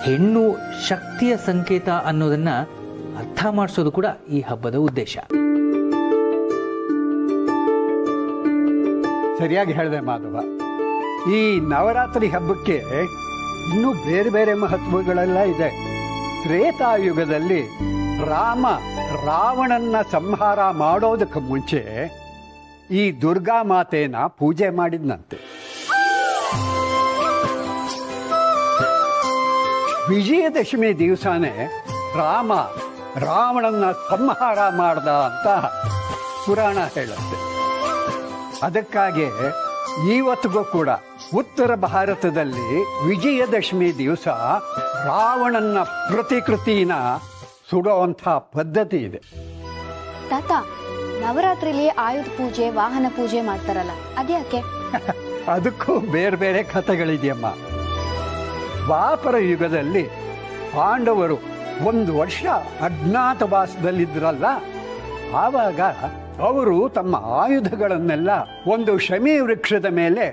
ಹೆಣ್ಣು ಶಕ್ತಿಯ ಸಂಕೇತ ಅನ್ನೋದನ್ನ ಅರ್ಥ ಮಾಡಿಸೋದು ಕೂಡ ಈ ಹಬ್ಬದ ಉದ್ದೇಶ. ಸರಿಯಾಗಿ ಹೇಳಿದೆ ಮಾಧವ. ಈ ನವರಾತ್ರಿ ಹಬ್ಬಕ್ಕೆ ಇನ್ನೂ ಬೇರೆ ಬೇರೆ ಮಹತ್ವಗಳೆಲ್ಲ ಇದೆ. ತ್ರೇತಾಯುಗದಲ್ಲಿ ರಾಮ ರಾವಣನ್ನ ಸಂಹಾರ ಮಾಡೋದಕ್ಕೆ ಮುಂಚೆ ಈ ದುರ್ಗಾ ಮಾತೆನ ಪೂಜೆ ಮಾಡಿದ್ನಂತೆ. ವಿಜಯದಶಮಿ ದಿವಸನೇ ರಾಮ ರಾವಣನ್ನ ಸಂಹಾರ ಮಾಡ್ದ ಅಂತ ಪುರಾಣ ಹೇಳುತ್ತೆ. ಅದಕ್ಕಾಗಿ ಇವತ್ತಿಗೂ ಕೂಡ ಉತ್ತರ ಭಾರತದಲ್ಲಿ ವಿಜಯದಶಮಿ ದಿವಸ ರಾವಣನ ಪ್ರತಿಕೃತಿನ ಸುಡುವಂಥ ಪದ್ಧತಿ ಇದೆ. ತಾತ, ನವರಾತ್ರಿಲಿ ಆಯುಧ ಪೂಜೆ, ವಾಹನ ಪೂಜೆ ಮಾಡ್ತಾರಲ್ಲ, ಅದ್ಯಾಕೆ? ಅದಕ್ಕೂ ಬೇರೆ ಬೇರೆ ಕಥೆಗಳಿದೆಯಮ್ಮ. ದ್ವಾಪರ ಯುಗದಲ್ಲಿ ಪಾಂಡವರು 1 ವರ್ಷ ಅಜ್ಞಾತವಾಸದಲ್ಲಿದ್ರಲ್ಲ, ಆವಾಗ ಅವರು ತಮ್ಮ ಆಯುಧಗಳನ್ನೆಲ್ಲ ಒಂದು ಶಮಿ ವೃಕ್ಷದ ಮೇಲೆ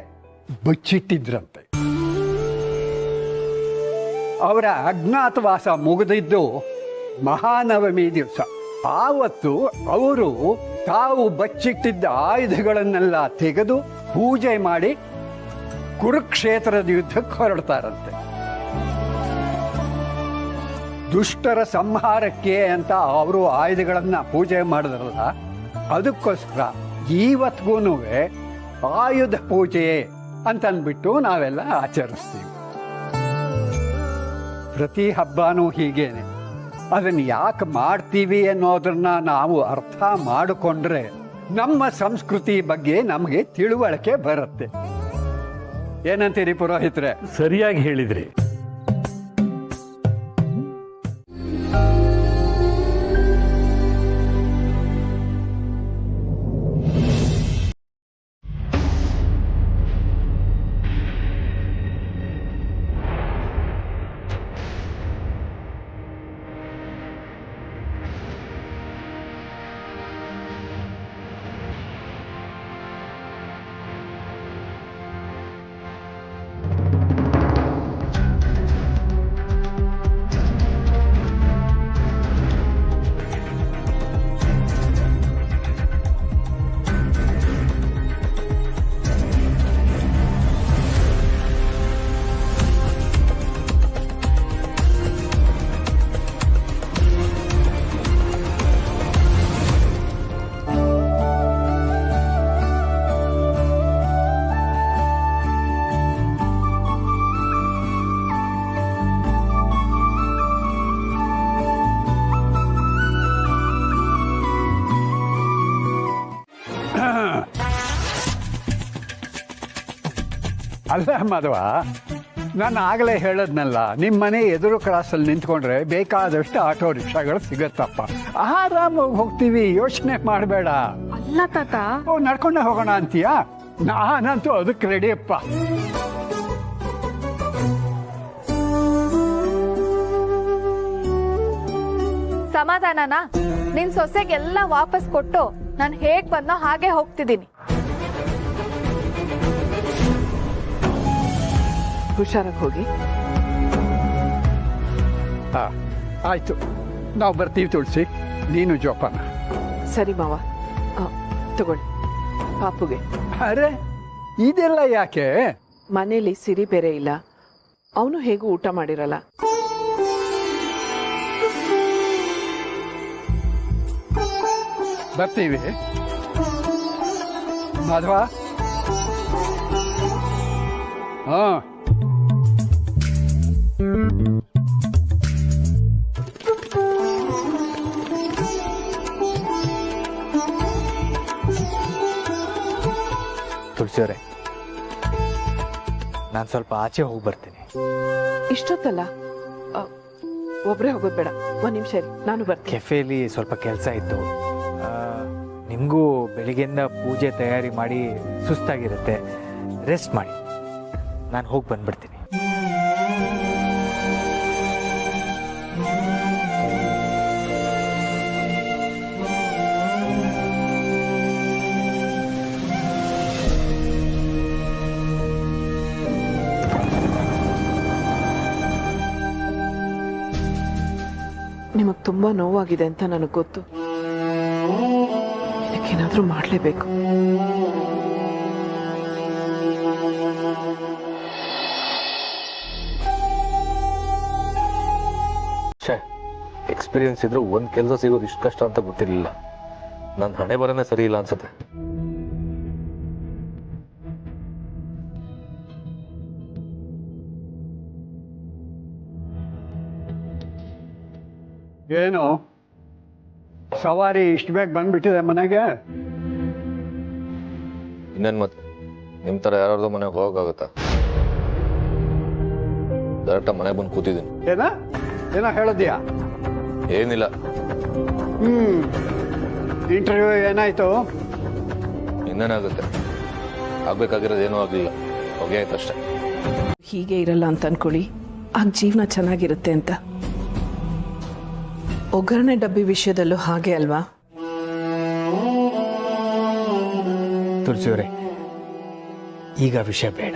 ಬಚ್ಚಿಟ್ಟಿದ್ರಂತೆ. ಅವರ ಅಜ್ಞಾತವಾಸ ಮುಗಿದಿದ್ದು ಮಹಾನವಮಿ ದಿವಸ. ಆವತ್ತು ಅವರು ತಾವು ಬಚ್ಚಿಟ್ಟಿದ್ದ ಆಯುಧಗಳನ್ನೆಲ್ಲ ತೆಗೆದು ಪೂಜೆ ಮಾಡಿ ಕುರುಕ್ಷೇತ್ರದ ಯುದ್ಧಕ್ಕೆ ಹೊರಡ್ತಾರಂತೆ. ದುಷ್ಟರ ಸಂಹಾರಕ್ಕೆ ಅಂತ ಅವರು ಆಯುಧಗಳನ್ನ ಪೂಜೆ ಮಾಡಿದ್ರಲ್ಲ, ಅದಕ್ಕೋಸ್ಕರ ಇವತ್ತಿಗೂ ಆಯುಧ ಪೂಜೆ ಅಂತಂದ್ಬಿಟ್ಟು ನಾವೆಲ್ಲ ಆಚರಿಸ್ತೀವಿ. ಪ್ರತಿ ಹಬ್ಬನೂ ಹೀಗೇನೆ. ಅದನ್ನು ಯಾಕೆ ಮಾಡ್ತೀವಿ ಅನ್ನೋದನ್ನ ನಾವು ಅರ್ಥ ಮಾಡಿಕೊಂಡ್ರೆ ನಮ್ಮ ಸಂಸ್ಕೃತಿ ಬಗ್ಗೆ ನಮಗೆ ತಿಳುವಳಿಕೆ ಬರುತ್ತೆ. ಏನಂತೀರಿ ಪುರೋಹಿತ್ರೆ? ಸರಿಯಾಗಿ ಹೇಳಿದ್ರಿ. ಅಲ್ಲ ಮಾಧವ, ನಾನು ಆಗಲೇ ಹೇಳದ್ನಲ್ಲ, ನಿಮ್ಮ ಮನೆ ಎದುರು ಕ್ರಾಸಲ್ಲಿ ನಿಂತ್ಕೊಂಡ್ರೆ ಬೇಕಾದಷ್ಟು ಆಟೋ ರಿಕ್ಷಾಗಳು ಸಿಗತ್ತಪ್ಪ. ಆರಾಮಾಗಿ ಹೋಗ್ತೀವಿ, ಯೋಚನೆ ಮಾಡಬೇಡ. ಅಲ್ಲ ತಾತ, ನಡ್ಕೊಂಡೆ ಹೋಗೋಣ ಅಂತೀಯಾ? ನಾನಂತೂ ಅದಕ್ಕೆ ರೆಡಿಯಪ್ಪ. ಸಮಾಧಾನನಾ? ನಿನ್ ಸೊಸೆಗೆಲ್ಲ ವಾಪಸ್ ಕೊಟ್ಟು ನಾನು ಹೇಗ್ ಬಂದೋ ಹಾಗೆ ಹೋಗ್ತಿದ್ದೀನಿ. ಹುಷಾರಾಗಿ ಹೋಗಿ. ಆಯ್ತು, ನಾವು ಬರ್ತೀವಿ ತುಳಸಿ, ನೀನು ಜೋಪಾನ. ಸರಿ ಮಾವ, ತಗೊಳ್ಳಿ ಪಾಪುಗೆ. ಅರೆ, ಇದೆಲ್ಲ ಯಾಕೆ? ಮನೇಲಿ ಸಿರಿ ಬೇರೆ ಇಲ್ಲ, ಅವನು ಹೇಗೂ ಊಟ ಮಾಡಿರಲ್ಲ. ಬರ್ತೀವಿ ಮಾಧವ. ಹಾ, ತುಳಸಿಯವರೇ, ನಾನು ಸ್ವಲ್ಪ ಆಚೆ ಹೋಗಿ ಬರ್ತೀನಿ. ಇಷ್ಟೊತ್ತಲ್ಲ? ಒಬ್ಬರೇ ಹೋಗೋದು ಬೇಡ, 1 ನಿಮಿಷ ಇರಿ, ನಾನು ಬರ್ತೀನಿ. ಕೆಫೆಲಿ ಸ್ವಲ್ಪ ಕೆಲಸ ಇತ್ತು. ನಿಮಗೂ ಬೆಳಿಗ್ಗೆಯಿಂದ ಪೂಜೆ ತಯಾರಿ ಮಾಡಿ ಸುಸ್ತಾಗಿರುತ್ತೆ, ರೆಸ್ಟ್ ಮಾಡಿ. ನಾನು ಹೋಗಿ ಬಂದ್ಬಿಡ್ತೀನಿ. ನಿಮಗೆ ತುಂಬ ನೋವಾಗಿದೆ ಅಂತ ನನಗೆ ಗೊತ್ತು. ಇದಕ್ಕೇನಾದರೂ ಮಾಡಲೇಬೇಕು. ಎಕ್ಸ್ಪೀರಿಯನ್ಸ್ ಇದ್ರೂ ಒಂದು ಕೆಲಸ ಸಿಗೋದು ಇಷ್ಟು ಕಷ್ಟ ಅಂತ ಗೊತ್ತಿರಲಿಲ್ಲ. ನನ್ನ ಹಣೆ ಬರನೇ ಸರಿ ಇಲ್ಲ ಅನ್ಸುತ್ತೆ. ಏನು ಸವಾರಿ ಇಷ್ಟು ಬೇಗ ಬಂದ್ಬಿಟ್ಟಿದೆ ಮನೆಗೆ? ಇನ್ನೇನು ಮತ್ತೆ ನಿಮ್ಮ ಥರ ಯಾರ್ದೋ ಮನೆಗೆ ಹೋಗೋಕ್ಕಾಗುತ್ತಾ? ಡೈರೆಕ್ಟಾಗಿ ಮನೆಗೆ ಬಂದು ಕೂತಿದ್ದೀನಿ. ಏನೋ ಹೇಳಿದ್ಯಾ? ಏನಿಲ್ಲ. ಇಂಟರ್ವ್ಯೂ ಏನಾಯ್ತು? ಇನ್ನೇನಾಗುತ್ತೆ, ಆಗ್ಬೇಕಾಗಿರೋದು ಏನೂ ಆಗಲಿಲ್ಲ, ಹೋಗೇ ಆಯ್ತು ಅಷ್ಟೇ. ಹೀಗೆ ಇರಲ್ಲ ಅಂತ ಅನ್ಕೊಳ್ಳಿ, ಆಗ ಜೀವನ ಚೆನ್ನಾಗಿರುತ್ತೆ ಅಂತ. ಒಗ್ಗರಣೆ ಡಬ್ಬಿ ವಿಷಯದಲ್ಲೂ ಹಾಗೆ ಅಲ್ವಾ? ತುಳಸಿಯವರೇ, ಈಗ ವಿಷಯ ಬೇಡ.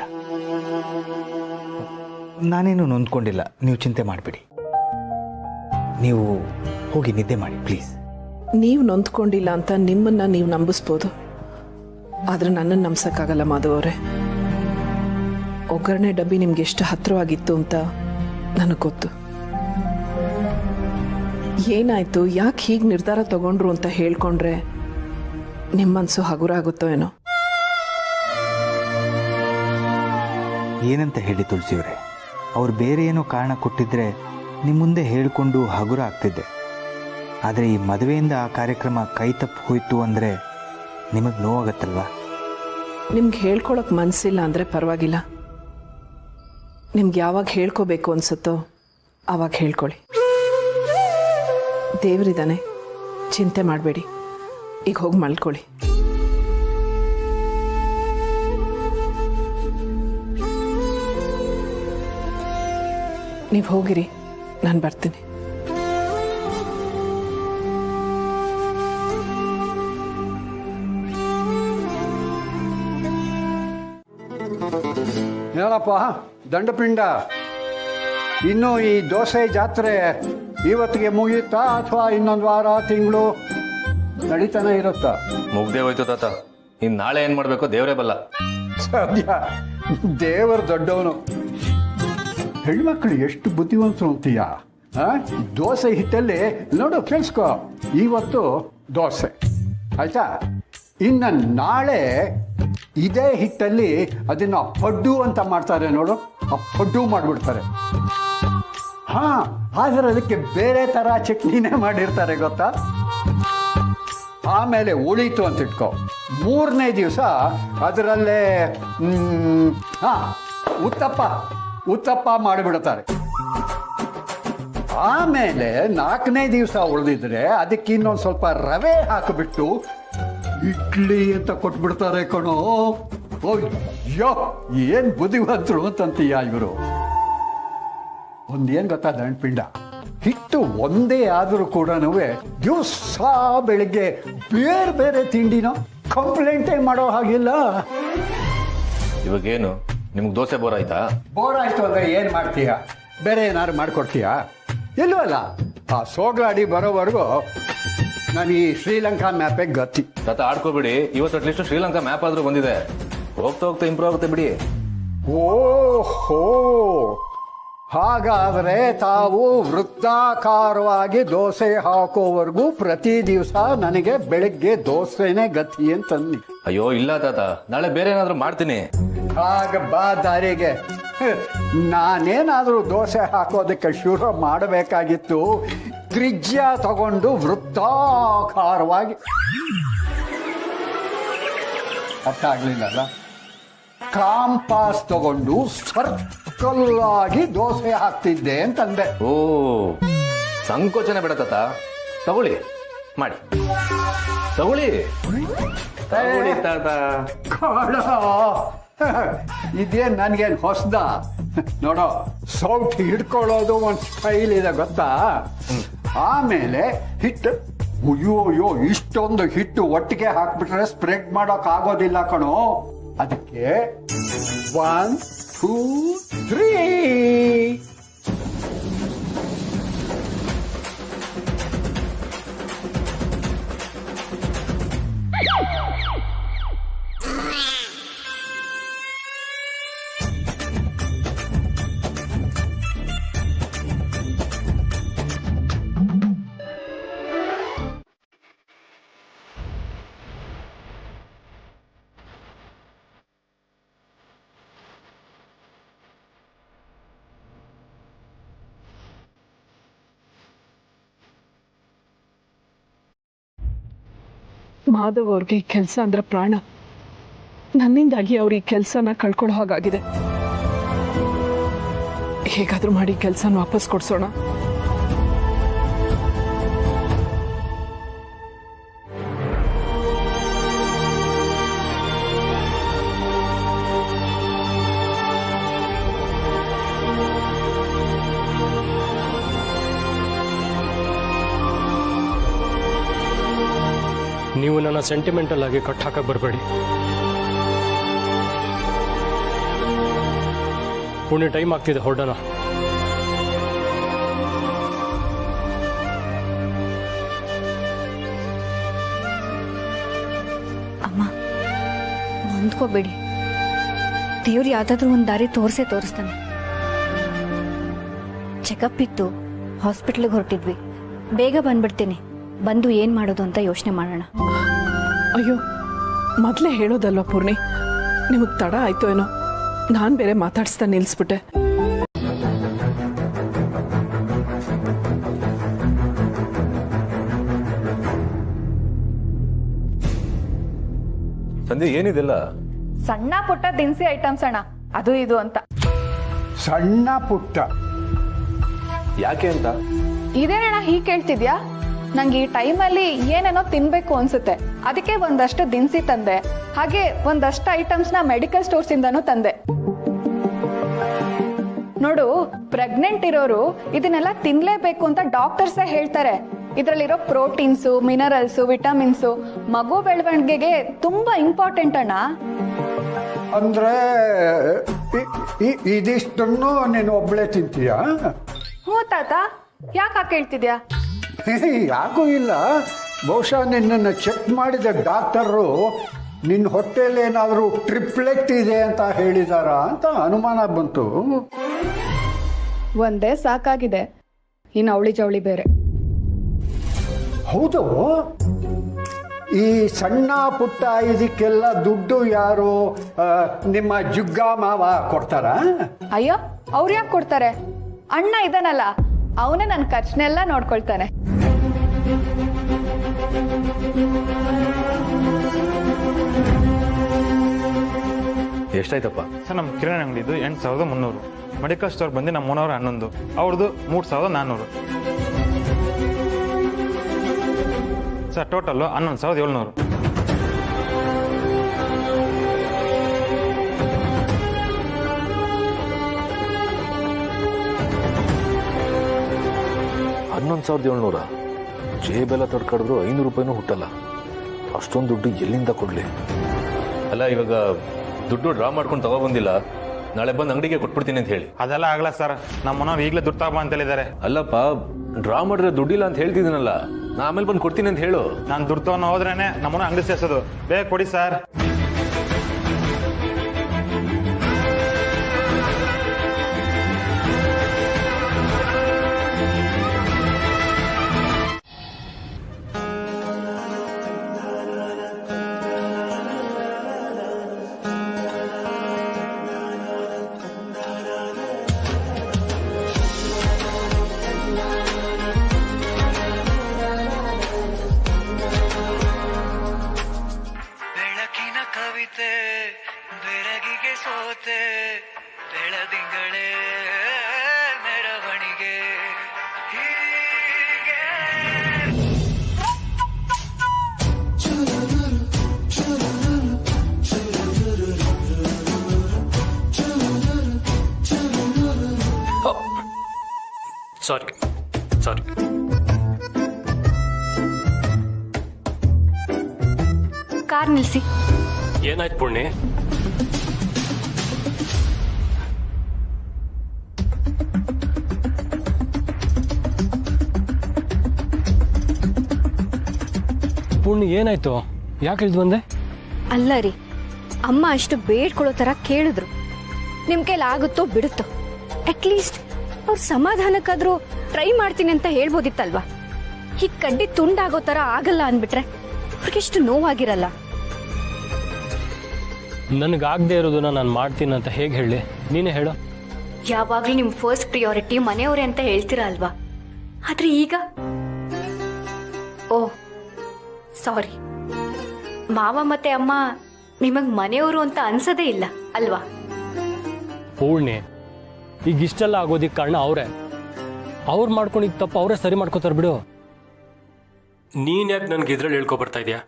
ನಾನೇನು ನೊಂದ್ಕೊಂಡಿಲ್ಲ, ನೀವು ಚಿಂತೆ ಮಾಡಬೇಡಿ. ನೀವು ಹೋಗಿ ನಿದ್ದೆ ಮಾಡಿ ಪ್ಲೀಸ್. ನೀವು ನೊಂದ್ಕೊಂಡಿಲ್ಲ ಅಂತ ನಿಮ್ಮನ್ನ ನೀವು ನಂಬಿಸ್ಬೋದು, ಆದ್ರೆ ನನ್ನನ್ನು ನಂಬ್ಸಕ್ಕಾಗಲ್ಲ ಮಾಧವ್ ಅವರೇ. ಒಗ್ಗರಣೆ ಡಬ್ಬಿ ನಿಮ್ಗೆ ಎಷ್ಟು ಹತ್ರವಾಗಿತ್ತು ಅಂತ ನನಗೆ ಗೊತ್ತು. ಏನಾಯ್ತು, ಯಾಕೆ ಹೀಗೆ ನಿರ್ಧಾರ ತಗೊಂಡ್ರು ಅಂತ ಹೇಳ್ಕೊಂಡ್ರೆ ನಿಮ್ಮ ಮನಸ್ಸು ಹಗುರ ಆಗುತ್ತೋ ಏನೋ. ಏನಂತ ಹೇಳಿ ತುಳಸಿಯವರೇ, ಅವ್ರು ಬೇರೆ ಏನೋ ಕಾರಣ ಕೊಟ್ಟಿದ್ರೆ ನಿಮ್ಮ ಮುಂದೆ ಹೇಳಿಕೊಂಡು ಹಗುರ ಆಗ್ತಿದ್ದೆ. ಆದರೆ ಈ ಮದುವೆಯಿಂದ ಆ ಕಾರ್ಯಕ್ರಮ ಕೈ ತಪ್ಪು ಹೋಯ್ತು ಅಂದರೆ ನಿಮಗೆ ನೋವಾಗತ್ತಲ್ವಾ? ನಿಮ್ಗೆ ಹೇಳ್ಕೊಳಕ್ ಮನಸ್ಸಿಲ್ಲ ಅಂದರೆ ಪರವಾಗಿಲ್ಲ. ನಿಮ್ಗೆ ಯಾವಾಗ ಹೇಳ್ಕೋಬೇಕು ಅನ್ಸುತ್ತೋ ಆವಾಗ ಹೇಳ್ಕೊಳ್ಳಿ. ದೇವರಿದ್ದಾನೆ, ಚಿಂತೆ ಮಾಡಬೇಡಿ. ಈಗ ಹೋಗಿ ಮಲ್ಕೊಳ್ಳಿ. ನೀವು ಹೋಗಿರಿ, ನಾನು ಬರ್ತೀನಿ. ಏನಪ್ಪ ದಂಡಪಿಂಡ, ಇನ್ನು ಈ ದೋಸೆ ಜಾತ್ರೆ ಇವತ್ತಿಗೆ ಮುಗಿಯುತ್ತಾ ಅಥವಾ ಇನ್ನೊಂದು ವಾರ ತಿಂಗಳು ನಡೀತಾನೆ ಇರುತ್ತಾ? ಮುಗ್ದೇ ಹೋಯ್ತು ತಾತ. ಇನ್ನು ನಾಳೆ ಏನು ಮಾಡಬೇಕು ದೇವರೇ ಬಲ್ಲ. ಸದ್ಯ ದೇವರು ದೊಡ್ಡವನು. ಹೆಣ್ಮಕ್ಳು ಎಷ್ಟು ಬುದ್ಧಿವಂತರು ಅಂತೀಯ. ದೋಸೆ ಹಿಟ್ಟಲ್ಲಿ ನೋಡು, ಕೇಳಿಸ್ಕೊ, ಇವತ್ತು ದೋಸೆ ಆಯ್ತಾ, ಇನ್ನು ನಾಳೆ ಇದೇ ಹಿಟ್ಟಲ್ಲಿ ಅದನ್ನು ಪಡ್ಡು ಅಂತ ಮಾಡ್ತಾರೆ ನೋಡು, ಆ ಪಡ್ಡು ಮಾಡಿಬಿಡ್ತಾರೆ. ಆದರೆ ಅದಕ್ಕೆ ಬೇರೆ ಥರ ಚಟ್ನಿನೇ ಮಾಡಿರ್ತಾರೆ ಗೊತ್ತಾ. ಆಮೇಲೆ ಉಳೀತು ಅಂತ ಇಟ್ಕೊ, 3ನೇ ದಿವಸ ಅದರಲ್ಲೇ ಉತ್ತಪ್ಪ ಮಾಡಿಬಿಡ್ತಾರೆ. ಆಮೇಲೆ 4ನೇ ದಿವಸ ಉಳಿದಿದ್ರೆ ಅದಕ್ಕೆ ಇನ್ನೊಂದು ಸ್ವಲ್ಪ ರವೆ ಹಾಕಿಬಿಟ್ಟು ಇಡ್ಲಿ ಅಂತ ಕೊಟ್ಬಿಡ್ತಾರೆ ಕಣೋ. ಅಯ್ಯೋ, ಏನ್ ಬುದ್ಧಿವಂತರು ಅಂತಂತೀಯ ಇವರು. ಒಂದೇನು ಗೊತ್ತಾ ದಂಡಪಿಂಡ, ಹಿಟ್ಟು ಒಂದೇ ಆದರೂ ಕೂಡ ದಿವಸ ಬೆಳಿಗ್ಗೆ ಬೇರೆ ಬೇರೆ ತಿಂಡಿನೋ ಕಂಪ್ಲೇಂಟೇ ಮಾಡೋ ಹಾಗಿಲ್ಲ. ಇವಾಗೇನು ನಿಮ್ಗೆ ದೋಸೆ ಬೋರ್ ಆಯ್ತಾ? ಬೋರ್ ಆಯ್ತು ಅಂದ್ರೆ ಏನು ಮಾಡ್ತೀಯ? ಬೇರೆ ಏನಾದ್ರು ಮಾಡಿಕೊಡ್ತೀಯಾ? ಇಲ್ವಲ್ಲ. ಆ ಸೋಗ್ಲಾಡಿ ಬರೋವರೆಗೂ ನಾನು ಈ ಶ್ರೀಲಂಕಾ ಮ್ಯಾಪೇ ಗತಿ. ತಾತ ಆಡ್ಕೋಬಿಡಿ, ಇವತ್ತು ಅಟ್ಲೀಸ್ಟ್ ಶ್ರೀಲಂಕಾ ಮ್ಯಾಪ್ ಆದ್ರೂ ಬಂದಿದೆ. ಹೋಗ್ತಾ ಹೋಗ್ತಾ ಇಂಪ್ರೂವ್ ಆಗುತ್ತೆ ಬಿಡಿ. ಓಹೋ, ಹಾಗಾದರೆ ತಾವು ವೃತ್ತಾಕಾರವಾಗಿ ದೋಸೆ ಹಾಕೋವರೆಗೂ ಪ್ರತಿ ದಿವಸ ನನಗೆ ಬೆಳಿಗ್ಗೆ ದೋಸೆನೇ ಗತಿ ಅಂತಂದು. ಅಯ್ಯೋ ಇಲ್ಲ ತಾತ, ನಾಳೆ ಬೇರೆ ಏನಾದ್ರು ಮಾಡ್ತೀನಿ. ಆಗ ಬಾ ದಾರಿಗೆ. ನಾನೇನಾದರೂ ದೋಸೆ ಹಾಕೋದಕ್ಕೆ ಶುರು ಮಾಡಬೇಕಾಗಿತ್ತು. ತ್ರಿಜ್ಯ ತಗೊಂಡು ವೃತ್ತಾಕಾರವಾಗಿ, ಅರ್ಥ ಆಗ್ಲಿಲ್ಲಲ್ಲ, ಕಾಂಪಾಸ್ ತಗೊಂಡು ಸರ್ಕಲ್ ಆಗಿ ದೋಸೆ ಹಾಕ್ತಿದ್ದೆ ಅಂತಂದೆ. ಓ, ಸಂಕೋಚನೆ ಬೇಡ ತಾತ, ತಗೊಳ್ಳಿ ಮಾಡಿ, ತಗೊಳ್ಳಿ ತಾತ. ಇದೇನ್ ನನ್ಗೇನು ಹೊಸದ? ನೋಡೋ, ಸೌಟ್ ಹಿಡ್ಕೊಳ್ಳೋದು ಒಂದು ಸ್ಟೈಲ್ ಇದೆ ಗೊತ್ತಾ. ಆಮೇಲೆ ಹಿಟ್ಟು, ಅಯ್ಯೋ ಇಷ್ಟೊಂದು ಹಿಟ್ಟು ಒಟ್ಟಿಗೆ ಹಾಕ್ಬಿಟ್ರೆ ಸ್ಪ್ರೆಡ್ ಮಾಡೋಕ್ ಆಗೋದಿಲ್ಲ ಕಣೋ. ಅದಕ್ಕೆ 1 2 3 ಮಾಧವ್ ಅವ್ರಿಗೆ ಈ ಕೆಲಸ ಅಂದ್ರೆ ಪ್ರಾಣ. ನನ್ನಿಂದಾಗಿ ಅವ್ರು ಈ ಕೆಲಸನ ಕಳ್ಕೊಳ್ಳೋ ಹಾಗಾಗಿದೆ. ಹೇಗಾದ್ರೂ ಮಾಡಿ ಕೆಲಸನ ವಾಪಸ್ ಕೊಡ್ಸೋಣ. ನೀವು ನನ್ನ ಸೆಂಟಿಮೆಂಟಲ್ ಆಗಿ ಕಟ್ ಹಾಕಕ್ಕೆ ಬರಬೇಡಿ. ಪುಣ್ಯ ಟೈಮ್ ಆಗ್ತಿದೆ, ಹೊರಡೋಣ. ಅಮ್ಮ ನೊಂದ್ಕೋಬೇಡಿ, ದೇವ್ರು ಯಾವ್ದಾದ್ರೂ ಒಂದು ದಾರಿ ತೋರಿಸ್ತಾನೆ. ಚೆಕಪ್ ಇತ್ತು, ಹಾಸ್ಪಿಟ್ಲಿಗೆ ಹೊರಟಿದ್ವಿ. ಬೇಗ ಬಂದ್ಬಿಡ್ತೀನಿ. ಬಂದು ಏನ್ ಮಾಡೋದು ಅಂತ ಯೋಚನೆ ಮಾಡೋಣ. ಅಯ್ಯೋ, ಮೊದಲೇ ಹೇಳೋದಲ್ವಾ ಪೂರ್ಣಿ, ನಿಮಗೆ ತಡ ಆಯ್ತು ಏನೋ. ನಾನು ಬೇರೆ ಮಾತಾಡಿಸ್ತಾ ನಿಲ್ಲಿಸ್ಬಿಟ್ಟೆ. ಸಂಧ್ಯಾ ಏನಿದೆಲ್ಲ? ಸಣ್ಣ ಪುಟ್ಟ ದಿನಸಿ ಐಟಮ್ಸ್ ಅಣ್ಣ, ಅದು ಇದು ಅಂತ. ಸಣ್ಣ ಪುಟ್ಟ ಯಾಕೆ ಅಂತ? ಇದೇನಣ್ಣ ಹೀಗೆ ಕೇಳ್ತಿದ್ಯಾ? ನಂಗೆ ಈ ಟೈಮಲ್ಲಿ ಏನೇನೋ ತಿನ್ಬೇಕು ಅನ್ಸುತ್ತೆ, ಅದಕ್ಕೆ ಒಂದಷ್ಟು ದಿನಸಿ ತಂದೆ. ಹಾಗೆ ಒಂದಷ್ಟು ಐಟಮ್ಸ್ ನ ಮೆಡಿಕಲ್ ಸ್ಟೋರ್ಸ್ ಇಂದಾನು ತಂದೆ. ನೋಡು, ಪ್ರೆಗ್ನೆಂಟ್ ಇರೋರು ಇದನ್ನೆಲ್ಲ ತಿನ್ಲೇಬೇಕು ಅಂತ ಡಾಕ್ಟರ್ಸೇ ಹೇಳ್ತಾರೆ. ಇದ್ರಲ್ಲಿರೋ ಪ್ರೋಟೀನ್ಸು, ಮಿನರಲ್ಸು, ವಿಟಮಿನ್ಸು ಮಗು ಬೆಳವಣಿಗೆಗೆ ತುಂಬಾ ಇಂಪಾರ್ಟೆಂಟ್ ಅಣ್ಣ. ಅಂದ್ರೆ ಇದಿಷ್ಟನ್ನು ನೀನು ಒಬ್ಳೆ ತಿಂತೀಯಾ? ಹ್ಞೂ ತಾತ, ಯಾಕೆ ಕೇಳ್ತಿದ್ಯಾ? ಯಾಕೂ ಇಲ್ಲ, ಬಹುಶಃ ನಿನ್ನನ್ನು ಚೆಕ್ ಮಾಡಿದ ಡಾಕ್ಟರು ನಿನ್ನ ಹೊಟ್ಟೆಯಲ್ಲಿ ಏನಾದರೂ ಟ್ರಿಪ್ಲೆಟ್ ಇದೆ ಅಂತ ಹೇಳಿದಾರ ಅಂತ ಅನುಮಾನ ಬಂತು. ಒಂದೇ ಸಾಕಾಗಿದೆ, ಇನ್ನು ಅವಳಿ ಜವಳಿ ಬೇರೆ. ಹೌದು, ಈ ಸಣ್ಣ ಪುಟ್ಟ ಇದಕ್ಕೆಲ್ಲ ದುಡ್ಡು ಯಾರು ನಿಮ್ಮ ಜುಗ್ಗ ಮಾವ ಕೊಡ್ತಾರ? ಅಯ್ಯೋ, ಅವ್ರು ಯಾಕೆ ಕೊಡ್ತಾರೆ? ಅಣ್ಣ ಇದಾನಲ್ಲ, ಅವನೇ ನನ್ನ ಖರ್ಚನೆಲ್ಲ ನೋಡ್ಕೊಳ್ತಾನೆ. ಎಷ್ಟಾಯ್ತಪ್ಪ? ಸರ್, ನಮ್ಮ ಕಿರಾಣಿ ಅಂಗಡಿದು 8300, ಮೆಡಿಕಲ್ ಸ್ಟೋರ್ ಬಂದು ನಮ್ಮ 311, ಅವ್ರದ್ದು 3400. Sir, total 11700. $11,700. ಜೇಬೆಲ್ಲ ತಡ್ಕಡಿದ್ರು 500 ರೂಪಾಯಿನೂ ಹುಟ್ಟಲ್ಲ. ಅಷ್ಟೊಂದು ದುಡ್ಡು ಎಲ್ಲಿಂದ ಕೊಡ್ಲಿ? ಅಲ್ಲ, ಇವಾಗ ದುಡ್ಡು ಡ್ರಾ ಮಾಡ್ಕೊಂಡು ತಗೊಬಂದಿಲ್ಲ, ನಾಳೆ ಬಂದು ಅಂಗಡಿಗೆ ಕೊಟ್ಬಿಡ್ತೀನಿ ಅಂತ ಹೇಳಿ. ಅದೆಲ್ಲ ಆಗಲ್ಲ ಸರ್, ನಮ್ಮ ಮನೋರು ಈಗಲೇ ದುಡ್ಡು ತಗೊಂಬ ಅಂತ ಹೇಳಿದ್ದಾರೆ. ಅಲ್ಲಪ್ಪ, ಡ್ರಾ ಮಾಡಿದ್ರೆ ದುಡ್ಡಿಲ್ಲ ಅಂತ ಹೇಳ್ತಿದ್ದೀನಲ್ಲ, ನಾ ಆಮೇಲೆ ಬಂದು ಕೊಡ್ತೀನಿ ಅಂತ ಹೇಳು. ನಾನು ದುಡ್ಡು ತಗೊಂಡು ಹೋದ್ರೇನೆ ನಮ್ಮನ್ನ ಅಂಗಡಿ ಸೇರಿಸೋದು. ಬೇಗ ಕೊಡಿ ಸರ್. ಕವಿತೆ ಬೆರಗಿಗೆ ಸೋತೆ, ಬೆಳದಿಂಗಳೇ ಮೆರವಣಿಗೆ, ಹೀಗೆ ಸಾರಿ. ಕಾರ್ ನಿಲ್ಸಿ. ಏನಾಯ್ತು ಪುಣ್ಯ? ಪುಣ್ಯ ಏನಾಯ್ತು? ಯಾಕೆ ಇಳಿದು ಬಂದೆ? ಅಲ್ಲ ರೀ, ಅಮ್ಮ ಅಷ್ಟು ಬೇಡ್ಕೊಳ್ಳೋ ತರ ಕೇಳಿದ್ರು. ನಿಮ್ ಕೈಲಿ ಆಗುತ್ತೋ ಬಿಡುತ್ತೋ, ಅಟ್ಲೀಸ್ಟ್ ಅವ್ರ ಸಮಾಧಾನಕ್ಕಾದ್ರೂ ಟ್ರೈ ಮಾಡ್ತೀನಿ ಅಂತ ಹೇಳ್ಬೋದಿತ್ತಲ್ವಾ? ಈ ಕಡ್ಡಿ ತುಂಡಾಗೋ ತರ ಆಗಲ್ಲ ಅಂದ್ಬಿಟ್ರೆ ಅವ್ರಿಗೆಷ್ಟು ನೋವಾಗಿರಲ್ಲ. ನನಗಾಗದೆ ಇರೋದನ್ನ ನಾನು ಮಾಡ್ತೀನಿ ಅಂತ ಹೇಗೆ ಹೇಳಿ? ನೀನೇ ಹೇಳು. ಯಾವಾಗ್ಲೂ ನಿಮ್ ಫಸ್ಟ್ ಪ್ರಿಯಾರಿಟಿ ಮನೆಯವರೇ ಅಂತ ಹೇಳ್ತೀರಾ ಅಲ್ವಾ? ಆದ್ರೆ ಈಗ ಓ ಸಾರಿ. ಮಾವ ಮತ್ತೆ ಅಮ್ಮ ನಿಮಗ್ ಮನೆಯವರು ಅಂತ ಅನ್ಸದೇ ಇಲ್ಲ ಅಲ್ವಾ? ಪೂರ್ಣಿ, ಈಗ ಇಷ್ಟೆಲ್ಲ ಆಗೋದಿಕ್ಕೆ ಕಾರಣ ಅವರೇ. ಅವ್ರು ಮಾಡ್ಕೊಂಡಿದ್ದ ತಪ್ಪು ಅವರೇ ಸರಿ ಮಾಡ್ಕೋತಾರೆ ಬಿಡು. ನೀನ್ ಯಾಕೆ ನನ್ಗೆ ಇದ್ರಲ್ಲಿ ಹೇಳ್ಕೊ ಬರ್ತಾ ಇದೆಯಾ?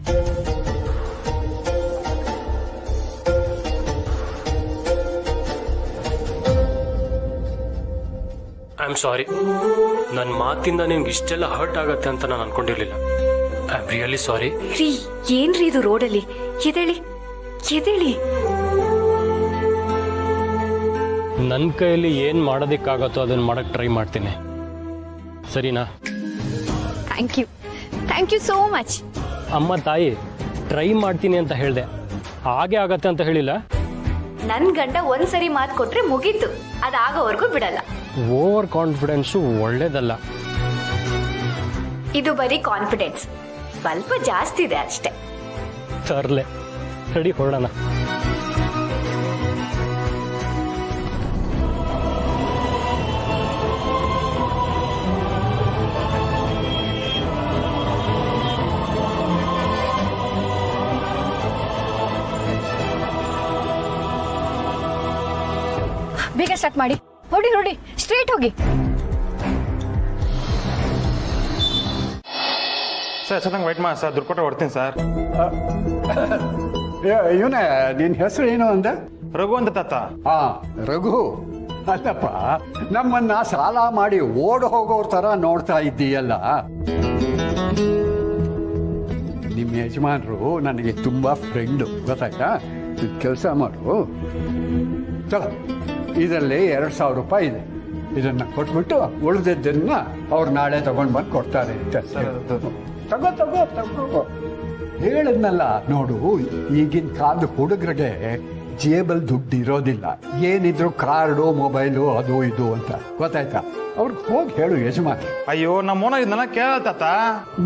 I am sorry. ನನ್ನ ಮಾತಿಂದ ನಿನ್ಗೆ ಇಷ್ಟೆಲ್ಲ ಹರ್ಟ್ ಆಗತ್ತೆ ಅಂತ ನಾನು ಅನ್ಕೊಂಡಿರ್ಲಿಲ್ಲ. I am really sorry. ರೀ, ಏನ್ರಿ ಇದು ರೋಡಲ್ಲಿ? ಎದೇಳಿ ಎದೇಳಿ. ನನ್ನ ಕೈಯಲ್ಲಿ ಏನು ಮಾಡೋದಕ್ಕಾಗತ್ತೋ ಅದನ್ನ ಮಾಡಕ್ ಟ್ರೈ ಮಾಡ್ತೀನಿ, ಸರಿನಾ? Thank you so much. ಅಮ್ಮ ತಾಯಿ, ಟ್ರೈ ಮಾಡ್ತೀನಿ ಅಂತ ಹೇಳಿದೆ, ಹಾಗೆ ಆಗತ್ತೆ ಅಂತ ಹೇಳಿಲ್ಲ. ನನ್ ಗಂಡ ಒಂದ್ಸರಿ ಮಾತು ಕೊಟ್ರೆ ಮುಗೀತು, ಅದಾಗೋವರೆಗೂ ಬಿಡಲ್ಲ. ಓವರ್ ಕಾನ್ಫಿಡೆನ್ಸು ಒಳ್ಳೇದಲ್ಲ. ಇದು ಬರೀ ಕಾನ್ಫಿಡೆನ್ಸ್, ಸ್ವಲ್ಪ ಜಾಸ್ತಿ ಇದೆ ಅಷ್ಟೇ. ತರ್ಲೆ, ರೆಡಿ, ಹೊರಡೋಣ. ಬೇಗ ಸ್ಟಾರ್ಟ್ ಮಾಡಿ. ಹೊಡಿ ಹೊಡಿ, ಸ್ಟ್ರೇಟ್ ಹೋಗಿ. ಸರ್ ಚೆನ್ನಾಗಿ ವೆಯ್ಟ್ ಮಾಡಿ ಸರ್, ದುಡ್ಡು ಕೊಟ್ಟರೆ ಹೊಡ್ತೀನಿ ಸರ್. ಇವನೇ, ನಿನ್ನ ಹೆಸರು ಏನು ಅಂದೆ? ರಘು ಅಂತ ತಾತ. ಹಾ, ರಘು. ಅಲ್ಲಪ್ಪ, ನಮ್ಮನ್ನ ಸಾಲ ಮಾಡಿ ಓಡ್ ಹೋಗೋರ್ ತರ ನೋಡ್ತಾ ಇದ್ದೀಯಲ್ಲ. ನಿಮ್ಮ ಯಜಮಾನರು ನನಗೆ ತುಂಬಾ ಫ್ರೆಂಡು, ಗೊತ್ತಾಯ್ತಾ? ಕೆಲಸ ಮಾಡು, ಚಲೋ. ಇದರಲ್ಲಿ 2,000 ರೂಪಾಯಿ ಇದೆ. ಇದನ್ನ ಕೊಟ್ಬಿಟ್ಟು ಉಳಿದದ್ದನ್ನ ಅವ್ರು ನಾಳೆ ತಗೊಂಡ್ ಬಂದು ಕೊಡ್ತಾರೆ ಅಂತ. ತಗೋ ತಗೋ ತಗೋ. ಹೇಳದ್ನಲ್ಲ ನೋಡು, ಈಗಿನ ಕಾಲದ ಹುಡುಗರಿಗೆ ಜೇಬಲ್ ದುಡ್ಡು ಇರೋದಿಲ್ಲ. ಏನಿದ್ರು ಕಾರ್ಡು, ಮೊಬೈಲು, ಅದು ಇದು ಅಂತ, ಗೊತ್ತಾಯ್ತಾ? ಅವ್ರಿಗೆ ಹೋಗಿ ಹೇಳು ಯಜಮಾನ್. ಅಯ್ಯೋ, ನಮ್ಮ ಓನರ್ ಇದನ್ನೆಲ್ಲ ಕೇಳತ್ತಾತ.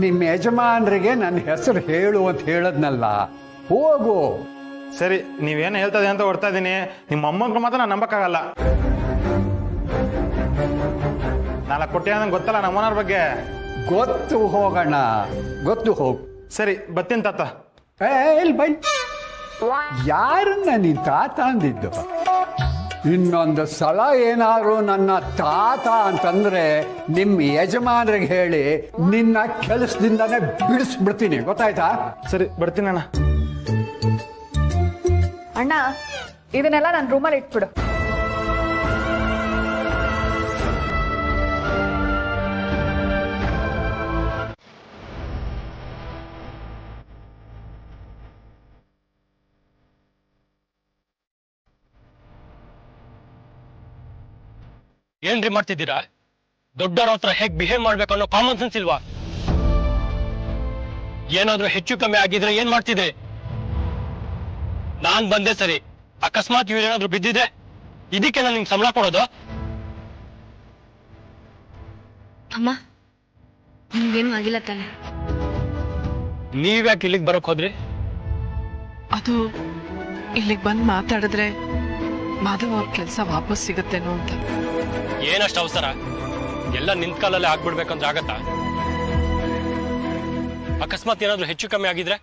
ನಿಮ್ಮ ಯಜಮಾನ್ರಿಗೆ ನನ್ನ ಹೆಸರು ಹೇಳು ಅಂತ ಹೇಳದ್ನಲ್ಲ, ಹೋಗು. ಸರಿ, ನೀವೇನು ಹೇಳ್ತದೆ ಅಂತ ಹೊಡ್ತಾ ಇದ್ದೀನಿ. ನಿಮ್ಮ ಅಮ್ಮಂಗೆ ಮಾತ್ರ ನಾನು ನಂಬಕ್ಕಾಗಲ್ಲ. 4 ಕೋಟಿ ನಂಗೆ ಗೊತ್ತಲ್ಲ ನಮ್ಮ ಓನರ್ ಬಗ್ಗೆ. ಗೊತ್ತು, ಹೋಗೋಣ, ಗೊತ್ತು, ಹೋಗು. ಸರಿ, ಬರ್ತೀನಿ ತಾತ. ಇಲ್ಲಿ ಬೈ. ಯಾರನ್ನ ನೀನ್ ತಾತ ಅಂದಿದ್ದು? ಇನ್ನೊಂದು ಸಲ ಏನಾದ್ರು ನನ್ನ ತಾತ ಅಂತಂದ್ರೆ ನಿಮ್ಮ ಯಜಮಾನ್ರಿಗೆ ಹೇಳಿ ನಿನ್ನ ಕೆಲಸದಿಂದಾನೇ ಬಿಡಿಸ್ಬಿಡ್ತೀನಿ, ಗೊತ್ತಾಯ್ತಾ? ಸರಿ, ಬರ್ತೀನಿ ಅಣ್ಣ. ಅಣ್ಣ, ಇದನ್ನೆಲ್ಲ ನನ್ನ ರೂಮಲ್ಲಿ ಇಟ್ಬಿಡು. ಏನ್ರಿ ಮಾಡ್ತಿದ್ದೀರಾ? ದೊಡ್ಡವ್ರ ಹತ್ರ ಹೇಗ್ ಬಿಹೇವ್ ಮಾಡ್ಬೇಕು ಅನ್ನೋ ಕಾಮನ್ ಸೆನ್ಸ್ ಇಲ್ವಾ? ಏನಾದ್ರೂ ಹೆಚ್ಚು ಕಮ್ಮಿ ಆಗಿದ್ರೆ ಏನ್ ಮಾಡ್ತಿದ್ದೆ? ನಾನ್ ಬಂದೆ ಸರಿ, ಅಕಸ್ಮಾತ್ ಇವ್ರೇನಾದ್ರೂ ಬಿದ್ದಿದೆ, ಇದಕ್ಕೆ ನಾನು ನಿಮ್ಗೆ ಸಂಬಳ ಕೊಡೋದು? ಅಮ್ಮ, ನಿಮ್ಗೇನು ಆಗಿಲ್ಲ ತಾನೆ? ನೀವ್ಯಾಕೆ ಇಲ್ಲಿಗೆ ಬರೋಕ್ ಹೋದ್ರಿ? ಅದು ಇಲ್ಲಿಗೆ ಬಂದು ಮಾತಾಡಿದ್ರೆ ಮಾಧವ್ ಅವ್ರ ಕೆಲಸ ವಾಪಸ್ ಸಿಗತ್ತೇನೋ ಅಂತ. ಏನಷ್ಟು ಅವಸರ? ಎಲ್ಲ ನಿಂತ ಕಾಲಲ್ಲೇ ಆಗ್ಬಿಡ್ಬೇಕಂದ್ರೆ ಆಗತ್ತಾ? ಅಕಸ್ಮಾತ್ ಏನಾದ್ರೂ ಹೆಚ್ಚು ಕಮ್ಮಿ ಆಗಿದ್ರೆ?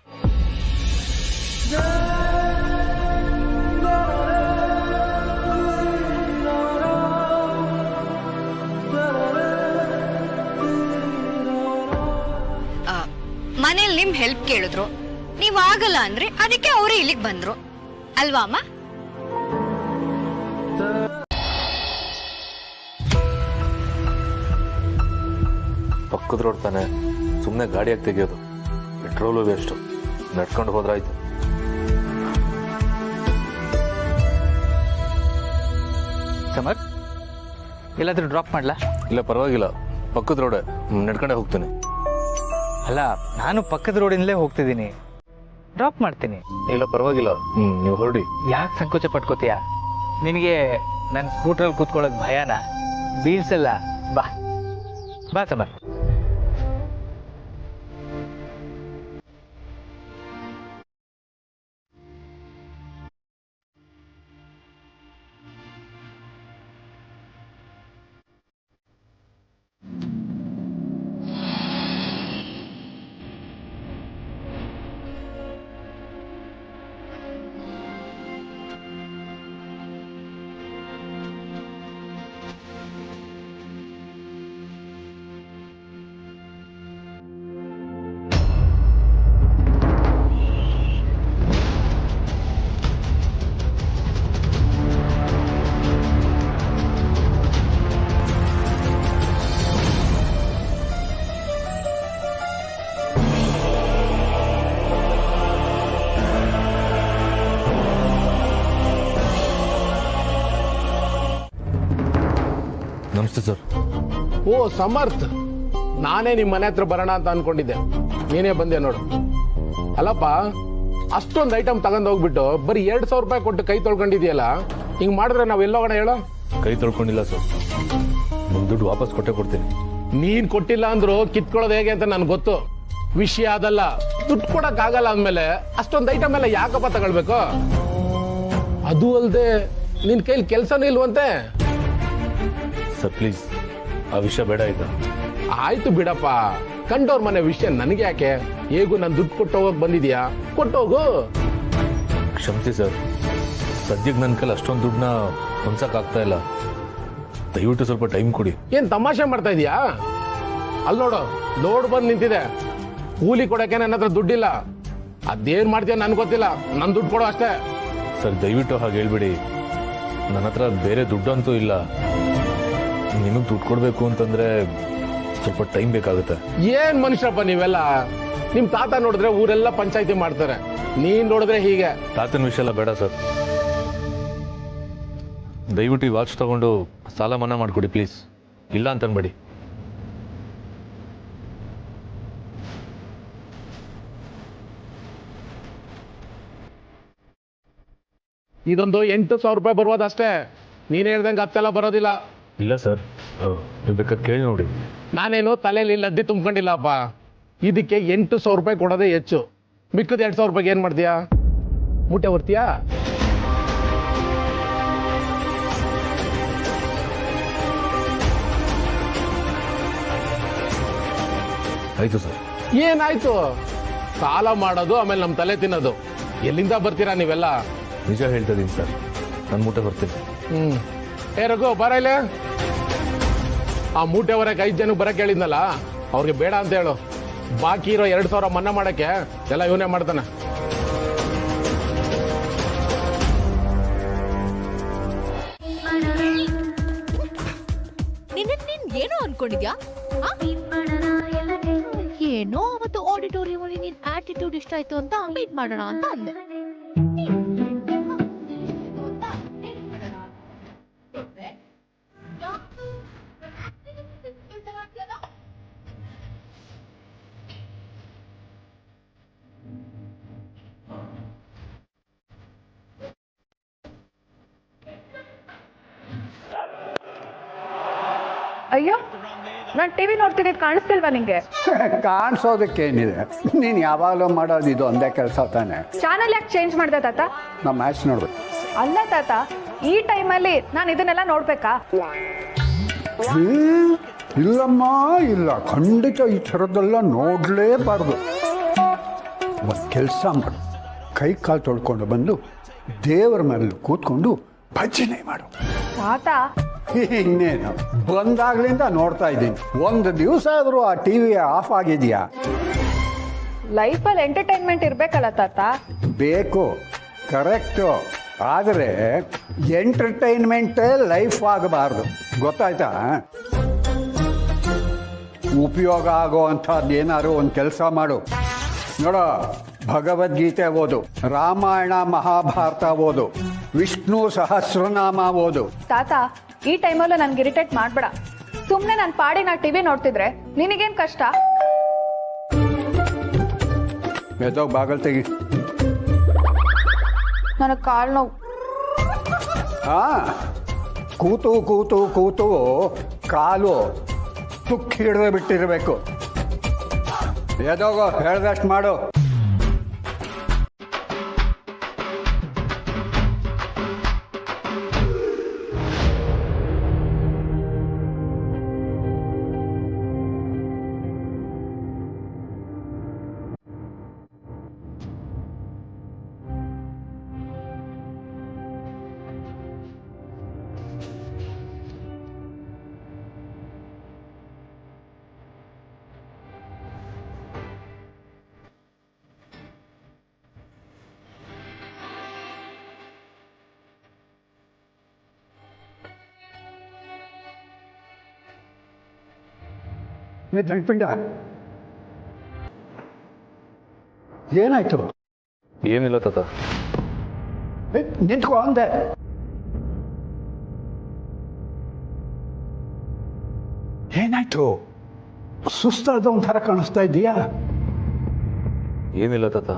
ಮನೇಲಿ ನಿಮ್ ಹೆಲ್ಪ್ ಕೇಳಿದ್ರು, ನೀವ್ ಆಗಲ್ಲ ಅಂದ್ರೆ ಅದಕ್ಕೆ ಅವರೇ ಇಲ್ಲಿಗೆ ಬಂದ್ರು ಅಲ್ವಾ ಅಮ್ಮ? ಪಕ್ಕದ ರೋಡ್ ತಾನೆ, ಸುಮ್ಮನೆ ಗಾಡಿಯಾಗಿ ತೆಗಿಯೋದು, ಪೆಟ್ರೋಲು ವೇಸ್ಟು. ನಡ್ಕೊಂಡು ಹೋದ್ರಾಯ್ತು. ಸಮರ್, ಎಲ್ಲಾದ್ರೂ ಡ್ರಾಪ್ ಮಾಡ್ಲಾ? ಇಲ್ಲ ಪರವಾಗಿಲ್ಲ, ಪಕ್ಕದ ರೋಡೆ, ನಡ್ಕೊಂಡೆ ಹೋಗ್ತೀನಿ. ಅಲ್ಲ, ನಾನು ಪಕ್ಕದ ರೋಡಿನಲ್ಲೇ ಹೋಗ್ತಿದ್ದೀನಿ, ಡ್ರಾಪ್ ಮಾಡ್ತೀನಿ. ಇಲ್ಲ ಪರವಾಗಿಲ್ಲ, ನೀವು ಹೊರಡಿ. ಯಾಕೆ ಸಂಕೋಚ ಪಟ್ಕೋತೀಯ? ನಿನಗೆ ನನ್ನ ಸ್ಕೂಟ್ರಲ್ಲಿ ಕೂತ್ಕೊಳ್ಳೋದು ಭಯನಾ? ಬೀಳ್ಸಲ್ಲ, ಬಾ ಬಾ ಸಮರ್. ನಮಸ್ತೆ ಸರ್. ಓ ಸಮರ್ಥ್, ನಾನೇ ನಿಮ್ಮ ಮನೆ ಹತ್ರ ಬರೋಣ ಅಂತ ಅನ್ಕೊಂಡಿದ್ದೆ, ನೀನೇ ಬಂದೆ ನೋಡು. ಅಲ್ಲಪ್ಪ, ಅಷ್ಟೊಂದು ಐಟಮ್ ತಗೊಂಡ್ ಹೋಗ್ಬಿಟ್ಟು ಬರೀ 2,000 ರೂಪಾಯಿ ಕೊಟ್ಟು ಕೈ ತೊಳ್ಕೊಂಡಿದ್ಯಲ್ಲ, ಹಿಂಗ್ ಮಾಡಿದ್ರೆ ನಾವ್ ಎಲ್ಲೋಗೋಣ ಹೇಳೋ? ಕೈ ತೊಳ್ಕೊಂಡಿಲ್ಲ ಸರ್, ನಿಮ್ ದುಡ್ಡು ವಾಪಸ್ ಕೊಟ್ಟೆ ಕೊಡ್ತೀನಿ. ನೀನ್ ಕೊಟ್ಟಿಲ್ಲ ಅಂದ್ರು ಕಿತ್ಕೊಳ್ಳೋದು ಹೇಗೆ ಅಂತ ನನ್ಗೆ ಗೊತ್ತು. ವಿಷಯ ಅದಲ್ಲ, ದುಡ್ಡು ಕೊಡಕ್ ಆಗಲ್ಲ ಅಂದ್ಮೇಲೆ ಅಷ್ಟೊಂದು ಐಟಮ್ ಎಲ್ಲ ಯಾಕಪ್ಪ ತಗೊಳ್ಬೇಕು? ಅದು ಅಲ್ದೆ ನಿನ್ ಕೈಲಿ ಕೆಲ್ಸನೂ ಇಲ್ವಂತೆ. ಸರ್ ಪ್ಲೀಸ್, ಆ ವಿಷಯ ಬೇಡ ಆಯ್ತಾ? ಆಯ್ತು ಬಿಡಪ್ಪ, ಕಂಡೋರ್ ಮನೆ ವಿಷಯ ನನಗೆ ಯಾಕೆ? ಹೇಗೂ ನಾನು ದುಡ್ಡು ಕೊಟ್ಟು ಹೋಗಕ್ ಬಂದಿದ್ಯಾ, ಕೊಟ್ಟೋಗು. ಕ್ಷಮಿಸಿ ಸರ್, ಸದ್ಯಕ್ಕೆ ನನ್ನ ಕೈಲಿ ಅಷ್ಟೊಂದು ದುಡ್ಡನ್ನ ಹೊಂದಕ್ ಆಗ್ತಾ ಇಲ್ಲ. ದಯವಿಟ್ಟು ಸ್ವಲ್ಪ ಟೈಮ್ ಕೊಡಿ. ಏನ್ ತಮಾಷೆ ಮಾಡ್ತಾ ಇದೀಯಾ? ಅಲ್ಲಿ ನೋಡು, ಲೋಡ್ ಬಂದ್ ನಿಂತಿದೆ. ಕೂಲಿ ಕೊಡಕ್ಕೆ ನನ್ನ ಹತ್ರ ದುಡ್ಡಿಲ್ಲ. ಅದೇನ್ ಮಾಡ್ತೀಯ ನನ್ಗೆ ಗೊತ್ತಿಲ್ಲ, ನನ್ ದುಡ್ಡು ಕೊಡೋ ಅಷ್ಟೇ. ಸರ್ ದಯವಿಟ್ಟು ಹಾಗೆ ಹೇಳ್ಬಿಡಿ, ನನ್ನ ಹತ್ರ ಬೇರೆ ದುಡ್ಡು ಅಂತೂ ಇಲ್ಲ. ನಿಮಗೆ ದುಡ್ಡು ಕೊಡಬೇಕು ಅಂತಂದ್ರೆ ಸ್ವಲ್ಪ ಟೈಮ್ ಬೇಕಾಗುತ್ತೆ. ಏನ್ ಮನುಷ್ಯಪ್ಪ ನೀವೆಲ್ಲ? ನಿಮ್ ತಾತ ನೋಡಿದ್ರೆ ಊರೆಲ್ಲ ಪಂಚಾಯತಿ ಮಾಡ್ತಾರೆ, ನೀನ್ ನೋಡಿದ್ರೆ ಹೀಗೆ. ತಾತನ ವಿಷಯ ಎಲ್ಲ ಬೇಡ ಸರ್, ದಯವಿಟ್ಟು ಈ ವಾಚ್ ತಗೊಂಡು ಸಾಲ ಮನ್ನಾ ಮಾಡಿಕೊಡಿ ಪ್ಲೀಸ್. ಇಲ್ಲ ಅಂತ ಅನ್ಬೇಡಿ. ಇದೊಂದು 8,000 ರೂಪಾಯಿ ಬರ್ಬೋದಷ್ಟೇ. ನೀನ್ ಹೇಳ್ದಂಗೆ ಅತ್ತೆಲ್ಲ ಬರೋದಿಲ್ಲ. ಇಲ್ಲ ಸರ್, ನೀವು ಬೇಕಾದ್ರೆ ಕೇಳಿ ನೋಡಿ. ನಾನೇನು ತಲೆಯಲ್ಲಿ ಲದ್ದಿ ತುಂಬ್ಕೊಂಡಿಲ್ಲಪ್ಪ. ಇದಕ್ಕೆ 8,000 ರೂಪಾಯಿ ಕೊಡೋದೇ ಹೆಚ್ಚು. ಮಿಕ್ಕದ 2,000 ರೂಪಾಯಿಗೆ ಏನ್ ಮಾಡ್ತೀಯಾ? ಮೂಟೆ ಬರ್ತೀಯಾ? ಆಯ್ತು ಸರ್. ಏನಾಯ್ತು? ಸಾಲ ಮಾಡೋದು, ಆಮೇಲೆ ನಮ್ಮ ತಲೆ ತಿನ್ನೋದು. ಎಲ್ಲಿಂದ ಬರ್ತೀರಾ ನೀವೆಲ್ಲ? ನಿಜ ಹೇಳ್ತಾ ಇದೀನಿ ಸರ್, ನಾನು ಮೂಟೆ ಬರ್ತೀನಿ. ಏ ರಘು, ಬರ ಇಲ್ಲಿ. ಆ ಮೂಟೆ ಹೊರಗೆ 5 ಜನಕ್ಕೆ ಬರಕ್ಕೆ ಹೇಳಿದ್ನಲ್ಲ, ಅವ್ರಿಗೆ ಬೇಡ ಅಂತ ಹೇಳು. ಬಾಕಿ ಇರೋ 2,000 ಮನ್ನಾ ಮಾಡಕ್ಕೆ ಎಲ್ಲ ಇವನೇ ಮಾಡ್ತಾನೆ. ನೀನ್ ಏನೋ ಅನ್ಕೊಂಡಿದ್ಯಾ? ಏನೋ ಅವತ್ತು ಆಡಿಟೋರಿಯಂ ಅಲ್ಲಿ ನಿನ್ ಆಟಿಟ್ಯೂಡ್ ಇಷ್ಟ ಆಯ್ತು ಅಂತ ಮೀಟ್ ಮಾಡೋಣ ಅಂತ ಅಂದೆ. ಅಯ್ಯೋ, ನಾನ್ ಟಿವಿ ನೋಡ್ತಿದ್ದೆ, ಕಾಣಿಸ್ತಿಲ್ವಾ ನಿಂಗೆ? ಕಾಣಿಸೋದಕ್ಕೇನಿದೆ, ನೀನು ಯಾವಾಗಲೂ ಮಾಡೋದು ಇದು ಒಂದೇ ಕೆಲಸ ತಾನೆ. ಚಾನಲ್ ಯಾಕೆ ಚೇಂಜ್ ಮಾಡ್ದೆ ತಾತ? ನಮ್ಮ ಮ್ಯಾಚ್ ನೋಡ್ಬೇಕು. ಅಲ್ಲ ತಾತ, ಈ ಟೈಮಲ್ಲಿ ನಾನು ಇದನ್ನೆಲ್ಲ ನೋಡ್ಬೇಕಾ? ಇಲ್ಲಮ್ಮ, ಇಲ್ಲ, ಖಂಡಿತ ಈ ಥರದ್ದೆಲ್ಲ ನೋಡಲೇಬಾರ್ದು. ಒಂದು ಕೆಲಸ ಮಾಡು, ಕೈ ಕಾಲು ತೊಳ್ಕೊಂಡು ಬಂದು ದೇವರ ಮೇಲೆ ಕೂತ್ಕೊಂಡು ಭಜನೆ ಮಾಡು. ತಾತ, ಇನ್ನೇನು, ಬಂದಾಗ್ಲಿಂದ ನೋಡ್ತಾ ಇದ್ದೀನಿ. ಒಂದು ದಿವಸ ಆದರೂ ಆ ಟಿವಿ ಆಫ್ ಆಗಿದೆಯಾ? ಲೈಫಲ್ಲಿ ಎಂಟರ್ಟೈನ್ಮೆಂಟ್ ಇರ್ಬೇಕಲ್ಲ ತಾತ? ಬೇಕು, ಕರೆಕ್ಟು. ಆದರೆ ಎಂಟರ್ಟೈನ್ಮೆಂಟೇ ಲೈಫ್ ಆಗಬಾರ್ದು, ಗೊತ್ತಾಯ್ತಾ? ಉಪಯೋಗ ಆಗೋ ಅಂಥದ್ದು ಏನಾದ್ರು ಒಂದು ಕೆಲಸ ಮಾಡು. ನೋಡೋ, ಭಗವದ್ಗೀತೆ ಓದು, ರಾಮಾಯಣ ಮಹಾಭಾರತ ಓದು, ವಿಷ್ಣು ಸಹಸ್ರನಾಮ ಓದು. ತಾತ, ಈ ಟೈಮಲ್ಲೂ ನನ್ಗೆ ಇರಿಟೇಟ್ ಮಾಡ್ಬೇಡ. ಸುಮ್ಮನೆ ನನ್ನ ಪಾಡಿ ನಾ ಟಿವಿ ನೋಡ್ತಿದ್ರೆ ನಿನಗೇನ್ ಕಷ್ಟ? ಎದ್ದೋಗಿ ಬಾಗಲ್ ತೆಗಿ. ನನಗೆ ಕಾಲು ನೋವು. ಕೂತು ಕೂತು ಕೂತು ಕಾಲು ತುಕ್ಕಿ ಹಿಡಿದು ಬಿಟ್ಟಿರಬೇಕು. ಎದ್ದೋಗೋ, ಹೇಳ್ದಷ್ಟು ಮಾಡು. ದಂಡಪಿಂಡ, ಏನಾಯ್ತು? ಏನಿಲ್ಲ ತಾತ. ನಿಂತ್ಕೋ ಅಂದೆ. ಏನಾಯ್ತು? ಸುಸ್ತಾದ ಒಂಥರ ಕಾಣಿಸ್ತಾ ಇದೀಯಾ? ಏನಿಲ್ಲ ತಾತ.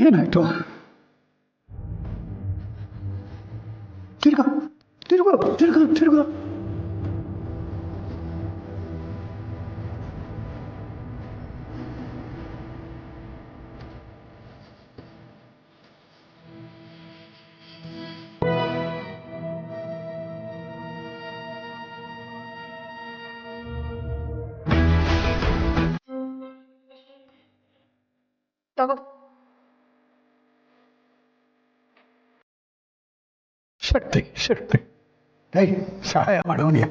ಏನಾಯ್ತು? ತಿರ್ಗೋ ತಿರ್ಗೋ ತಿರ್ಗೋ ತಿರ್ಗೋ. ತಗೋ. ಶಕ್ತಿ ಏಯ್, ಸಹಾಯ ಮಾಡೋನಿಯ.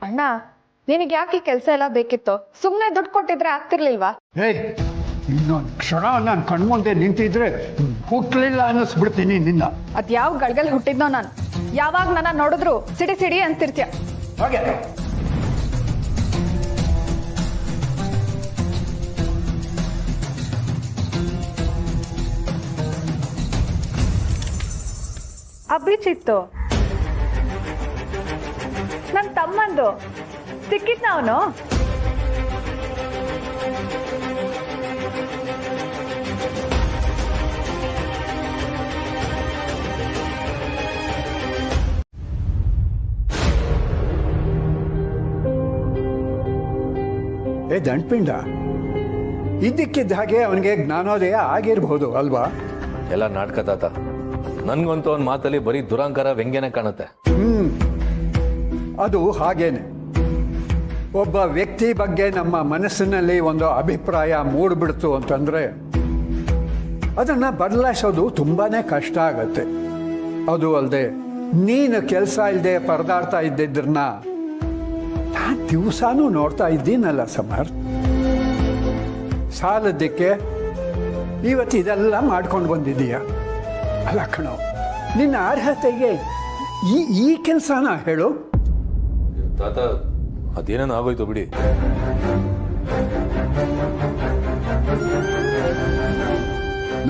ಅಣ್ಣ, ನಿನಗೆ ಯಾಕೆ ಕೆಲಸ ಎಲ್ಲ ಬೇಕಿತ್ತು? ಸುಮ್ಮನೆ ದುಡ್ಡು ಕೊಟ್ಟಿದ್ರೆ ಆಗ್ತಿರ್ಲಿಲ್ವಾ? ಏಯ್, ಇನ್ನೊಂದು ಕ್ಷಣ ನಾನು ಕಣ್ಮುಂದೆ ನಿಂತಿದ್ರೆ ಹುಟ್ಟಲಿಲ್ಲ ಅನ್ನಿಸ್ಬಿಡ್ತೀನಿ ನಿನ್ನ. ಅದ್ ಯಾವ ಗಳಗಲ್ ಹುಟ್ಟಿದ್ನೋ ನಾನು. ಯಾವಾಗ ನನ್ನ ನೋಡಿದ್ರು ಸಿಡಿ ಸಿಡಿ ಅಂತಿರ್ತೀಯ. ಹಾಗೆ ಅಭಿಜಿತ್ತು ನನ್ ತಮ್ಮಂದು ಸಿಕ್ಕಿದ್ನ ಅವನು. ದಂಡ್ಪಿಂಡ ಇದ್ದಕ್ಕಿದ್ದ ಹಾಗೆ ಅವನಿಗೆ ಜ್ಞಾನೋದಯ ಆಗಿರ್ಬೋದು ಅಲ್ವಾ? ಎಲ್ಲ ನಾಟಕ ತಾತ. ನನ್ಗಂತೂ ಒಂದು ಮಾತಲ್ಲಿ ಬರೀ ದುರಾಂಕಾರ ವ್ಯಂಗ್ಯನೇ ಕಾಣುತ್ತೆ. ಅದು ಹಾಗೇನೆ. ಒಬ್ಬ ವ್ಯಕ್ತಿ ಬಗ್ಗೆ ನಮ್ಮ ಮನಸ್ಸಿನಲ್ಲಿ ಒಂದು ಅಭಿಪ್ರಾಯ ಮೂಡ್ಬಿಡ್ತು ಅಂತಂದ್ರೆ ಅದನ್ನ ಬದಲಾಯಿಸೋದು ತುಂಬಾನೇ ಕಷ್ಟ ಆಗತ್ತೆ. ಅದು ಅಲ್ಲದೆ ನೀನು ಕೆಲಸ ಇಲ್ಲದೆ ಪರದಾಡ್ತಾ ಇದ್ದಿದ್ರನ್ನ ನಾನು ದಿವಸಾನು ನೋಡ್ತಾ ಇದ್ದೀನಲ್ಲ ಸಮರ್. ಸಾಲದಕ್ಕೆ ಇವತ್ತು ಇದೆಲ್ಲ ಮಾಡ್ಕೊಂಡು ಬಂದಿದ್ದೀಯ ಅಲ್ಲ ಕಣೋ. ನಿನ್ನ ಅರ್ಹತೆಗೆ ಈ ಕೆಲಸನ ಹೇಳು. ತಾತ, ಅದೇನೇನು ಆಗೋಯ್ತು ಬಿಡಿ.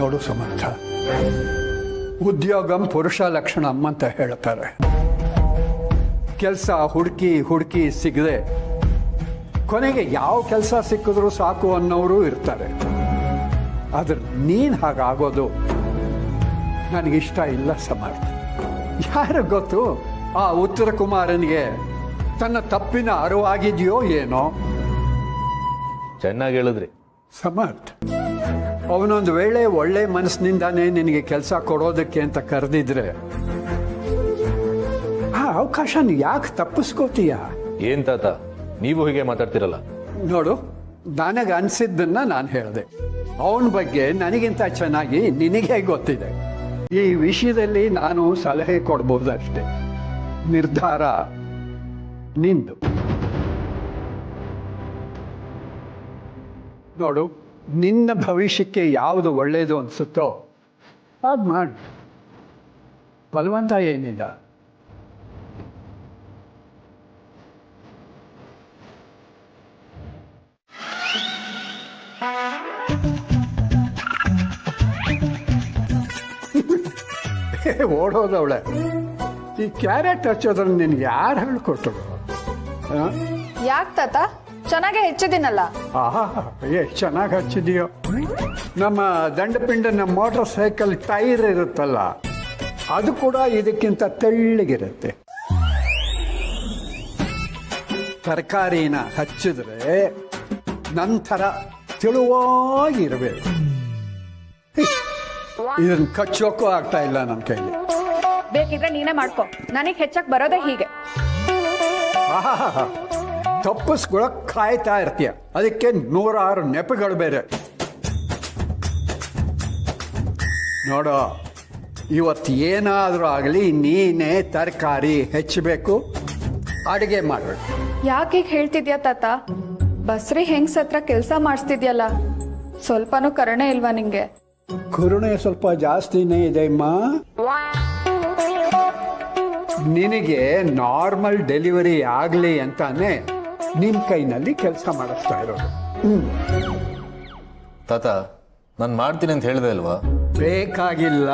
ನೋಡು ಸಮರ್ಥ, ಉದ್ಯೋಗಂ ಪುರುಷ ಲಕ್ಷಣಂ ಅಂತ ಹೇಳ್ತಾರೆ. ಕೆಲಸ ಹುಡುಕಿ ಹುಡುಕಿ ಸಿಗದೆ ಕೊನೆಗೆ ಯಾವ ಕೆಲಸ ಸಿಕ್ಕಿದ್ರೂ ಸಾಕು ಅನ್ನೋರು ಇರ್ತಾರೆ. ಆದ್ರೆ ನೀನು ಹಾಗಾಗೋದು ನನಗಿಷ್ಟ ಇಲ್ಲ ಸಮರ್ಥ. ಯಾರು ಗೊತ್ತು ಆ ಉತ್ತರ ಕುಮಾರನಿಗೆ ತನ್ನ ತಪ್ಪಿನ ಅರಿವಾಗಿದೆಯೋ ಏನೋ. ಚೆನ್ನಾಗಿ ಹೇಳಿದ್ರಿ ಸಮರ್ಥ. ಅವನೊಂದು ವೇಳೆ ಒಳ್ಳೆ ಮನಸ್ಸಿನಿಂದಾನೇ ನಿನಗೆ ಕೆಲಸ ಕೊಡೋದಕ್ಕೆ ಅಂತ ಕರೆದಿದ್ರೆ ಆ ಅವಕಾಶನ ಯಾಕೆ ತಪ್ಪಿಸ್ಕೋತೀಯ? ಏನ್ ತಾತ, ನೀವು ಹೀಗೆ ಮಾತಾಡ್ತಿರಲ್ಲ. ನೋಡು, ನನಗೆ ಅನ್ಸಿದ್ದನ್ನ ನಾನು ಹೇಳಿದೆ. ಅವನ ಬಗ್ಗೆ ನನಗಿಂತ ಚೆನ್ನಾಗಿ ನಿನಗೆ ಗೊತ್ತಿದೆ. ಈ ವಿಷಯದಲ್ಲಿ ನಾನು ಸಲಹೆ ಕೊಡ್ಬೋದಷ್ಟೇ. ನಿರ್ಧಾರ ನಿಂದು. ನೋಡು, ನಿನ್ನ ಭವಿಷ್ಯಕ್ಕೆ ಯಾವುದು ಒಳ್ಳೆಯದು ಅನ್ಸುತ್ತೋ ಅದು ಮಾಡು. ಬಲವಂತ ಏನಿಲ್ಲ. ಓಡೋದವಳೆ. ಈ ಕ್ಯಾರೆಟ್ ಹಚ್ಚೋದ್ರನ್ನ ನಿನ್ಗೆ ಯಾರು ಹೇಳ್ಕೊಟ್ರು? ಯಾಕೆ ತಾತ? ಚೆನ್ನಾಗೇ ಹೆಚ್ಚಿದ್ದೀನಲ್ಲ. ಆಹಾ, ಎಷ್ಟು ಚೆನ್ನಾಗಿ ಹಚ್ಚಿದೆಯೋ. ನಮ್ಮ ದಂಡಪಿಂಡನ ಮೋಟಾರ್ ಸೈಕಲ್ ಟೈರ್ ಇರುತ್ತಲ್ಲ, ಅದು ಕೂಡ ಇದಕ್ಕಿಂತ ತೆಳ್ಳಗಿರುತ್ತೆ. ತರಕಾರಿನ ಹಚ್ಚಿದ್ರೆ ನಂತರ ತೆಳುವಾಗಿರಬೇಕು. ಇದನ್ನ ಕಚ್ಚೋಕ್ಕೂ ಆಗ್ತಾ ಇಲ್ಲ ನನ್ನ ಕೈಲಿ. ಬೇಕಿದ್ರೆ ನೀನೇ ಮಾಡ್ಕೊ, ನನಗೆ ಹೆಚ್ಚಕ್ ಬರೋದೇ ಹೀಗೆ. ತಪ್ಪಿಸ್ಕೊಳಕ್ ಕಾಯ್ತಾ ಇರ್ತೀಯ, ಅದಕ್ಕೆ 106 ನೆಪಗಳು ಬೇರೆ. ನೋಡೋ, ಇವತ್ತು ಏನಾದರೂ ಆಗಲಿ ನೀನೇ ತರಕಾರಿ ಹೆಚ್ಚಬೇಕು, ಅಡುಗೆ ಮಾಡಬೇಕು. ಯಾಕೆ ಹೇಳ್ತಿದ್ಯಾ ತಾತ? ಬಸ್ರಿ ಹೆಂಗ್ಸ್ ಹತ್ರ ಕೆಲಸ ಮಾಡಿಸ್ತಿದ್ಯಲ್ಲ, ಸ್ವಲ್ಪನೂ ಕರುಣೆ ಇಲ್ವಾ ನಿಂಗೆ? ಕರುಣೆ ಸ್ವಲ್ಪ ಜಾಸ್ತಿನೇ ಇದೆ ಅಮ್ಮ. ನಿನಗೆ ನಾರ್ಮಲ್ ಡೆಲಿವರಿ ಆಗಲಿ ಅಂತಾನೆ ನಿನ್ನ ಕೈನಲ್ಲಿ ಕೆಲಸ ಮಾಡಿಸ್ತಾ ಇರೋದು. ತಾತ ನಾನು ಮಾಡ್ತೀನಿ ಅಂತ ಹೇಳಿದೆ ಅಲ್ವಾ? ಬೇಕಾಗಿಲ್ಲ.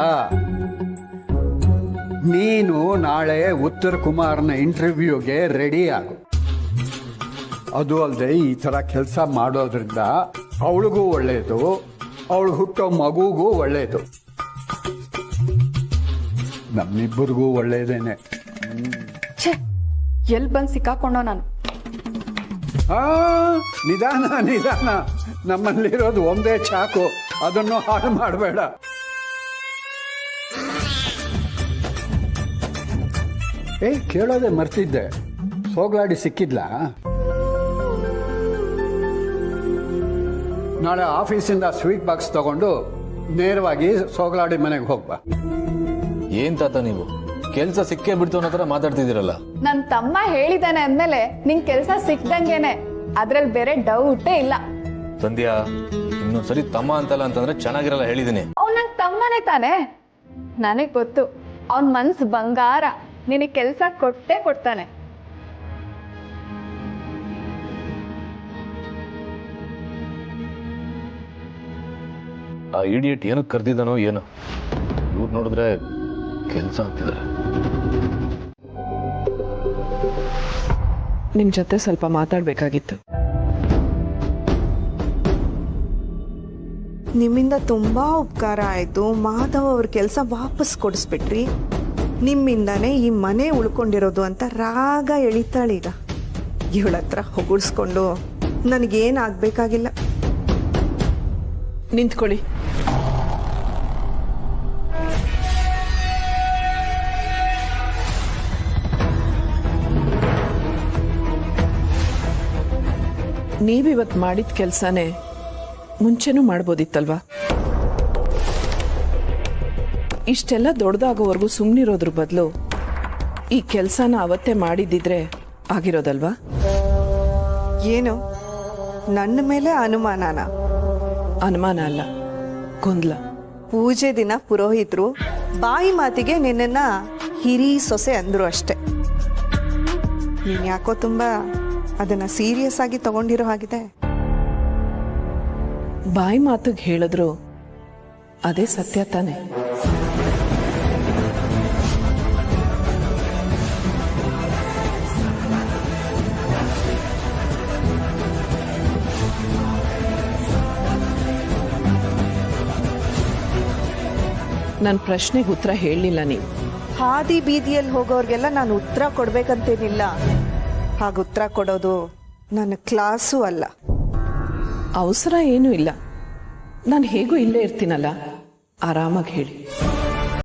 ನೀನು ನಾಳೆ ಉತ್ತರ ಕುಮಾರ್ನ ಇಂಟರ್ವ್ಯೂಗೆ ರೆಡಿ ಆಗು. ಅದು ಅಲ್ಲದೆ ಈ ಥರ ಕೆಲಸ ಮಾಡೋದ್ರಿಂದ ಅವಳಿಗೂ ಒಳ್ಳೆಯದು, ಅವಳು ಹುಟ್ಟೋ ಮಗುಗೂ ಒಳ್ಳೆಯದು, ನಮ್ಮಿಬ್ಬರಿಗೂ ಒಳ್ಳೆಯದೇನೆ. ಎಲ್ಲಿ ಬಂದು ಸಿಕ್ಕಾಕೊಂಡೋ ನಾನು. ನಿಧಾನ ನಿಧಾನ, ನಮ್ಮಲ್ಲಿರೋದು ಒಂದೇ ಚಾಕು, ಅದನ್ನು ಹಾಳು ಮಾಡಬೇಡ. ಕೇಳೋದೆ ಮರ್ತಿದ್ದೆ, ಸೋಗ್ಲಾಡಿ ಸಿಕ್ಕಿದ್ಲಾ? ನಾಳೆ ಆಫೀಸಿಂದ ಸ್ವೀಟ್ ಬಾಕ್ಸ್ ತಗೊಂಡು ನೇರವಾಗಿ ಸೋಗ್ಲಾಡಿ ಮನೆಗೆ ಹೋಗ್ಬಾ. ಏನ್ ತಾತ ನೀವು ಕೆಲ್ಸ ಸಿಕ್ಕೇ ಬಿಡ್ತು ಅನ್ನೋ ತರ ಮಾತಾಡ್ತಿದ್ದೀರಲ್ಲ. ನನ್ ತಮ್ಮ ಹೇಳಿದಾನೆ ಅಂದ್ಮೇಲೆ ನಿಂಗ್ ಕೆಲ್ಸ ಸಿಕ್ದಂಗೆನೆ, ಅದ್ರಲ್ಲಿ ಬೇರೆ ಡೌಟೇ ಇಲ್ಲ. ಸಂಧ್ಯಾ, ಇನ್ನೊಂದ್ಸರಿ ತಮ್ಮ ಅಂತಲ್ಲ ಅಂತಂದ್ರೆ ಚೆನ್ನಾಗಿರಲ್ಲ, ಹೇಳಿದೀನಿ. ಅವ್ನು ನನ್ ತಮ್ಮನೇ ತಾನೆ. ನನಗ್ ಗೊತ್ತು, ಅವನ್ ಮನ್ಸು ಬಂಗಾರ, ನಿನಗೆ ಕೆಲ್ಸ ಕೊಟ್ಟೇ ಕೊಡ್ತಾನೆ. ಆ ಇಡಿಯಟ್ ಏನಕ್ಕೆ ಕರೆದಿದ್ದಾನೋ ಏನೋ, ಇವ್ರು ನೋಡಿದ್ರೆ ಕೆಲಸ ಅಂತಿದ್ದಾರೆ. ನಿಮ್ ಜೊತೆ ಸ್ವಲ್ಪ ಮಾತಾಡ್ಬೇಕಾಗಿತ್ತು. ನಿಮ್ಮಿಂದ ತುಂಬಾ ಉಪಕಾರ ಆಯ್ತು. ಮಾಧವ್ ಅವ್ರ ಕೆಲಸ ವಾಪಸ್ ಕೊಡಿಸ್ಬಿಟ್ರಿ. ನಿಮ್ಮಿಂದಾನೇ ಈ ಮನೆ ಉಳ್ಕೊಂಡಿರೋದು ಅಂತ ರಾಗ ಎಳಿತಾಳೀಗ. ಇವಳ ಹತ್ರ ಹೊಗಳಿಸ್ಕೊಂಡು ನನಗೇನಾಗಬೇಕಾಗಿಲ್ಲ. ನಿಂತ್ಕೊಳ್ಳಿ. ನೀವಿವತ್ತು ಮಾಡಿದ ಕೆಲಸನೇ ಮುಂಚೆನೂ ಮಾಡ್ಬೋದಿತ್ತಲ್ವಾ? ಇಷ್ಟೆಲ್ಲ ದೊಡ್ಡದಾಗೋವರೆಗೂ ಸುಮ್ಮನಿರೋದ್ರ ಬದಲು ಈ ಕೆಲಸನ ಅವತ್ತೇ ಮಾಡಿದ್ದಿದ್ರೆ ಆಗಿರೋದಲ್ವಾ? ಏನು ನನ್ನ ಮೇಲೆ ಅನುಮಾನನ? ಅನುಮಾನ ಅಲ್ಲ, ಗೊಂದಲ. ಪೂಜೆ ದಿನ ಪುರೋಹಿತರು ಬಾಯಿ ಮಾತಿಗೆ ನಿನ್ನನ್ನ ಹಿರಿ ಸೊಸೆ ಅಂದ್ರು ಅಷ್ಟೆ. ನೀನ್ ಯಾಕೋ ತುಂಬಾ ಅದನ್ನ ಸೀರಿಯಸ್ ಆಗಿ ತಗೊಂಡಿರೋ ಹಾಗಿದೆ. ಬಾಯಿ ಮಾತಿಗೆ ಹೇಳಿದ್ರು ಅದೇ ಸತ್ಯ ತಾನೆ. ನನ್ನ ಪ್ರಶ್ನೆಗೆ ಉತ್ತರ ಹೇಳಲಿಲ್ಲ ನೀವು. ಹಾದಿ ಬೀದಿಯಲ್ಲಿ ಹೋಗೋರ್ಗೆಲ್ಲ ನಾನು ಉತ್ತರ ಕೊಡ್ಬೇಕಂತೇನಿಲ್ಲ. ಹಾಗೆ ಉತ್ತರ ಕೊಡೋದು ನನ್ನ ಕ್ಲಾಸು ಅಲ್ಲ. ಅವಸರ ಏನೂ ಇಲ್ಲ. ನಾನು ಹೇಗೂ ಇಲ್ಲೇ ಇರ್ತೀನಲ್ಲ, ಆರಾಮಾಗಿ ಹೇಳಿ.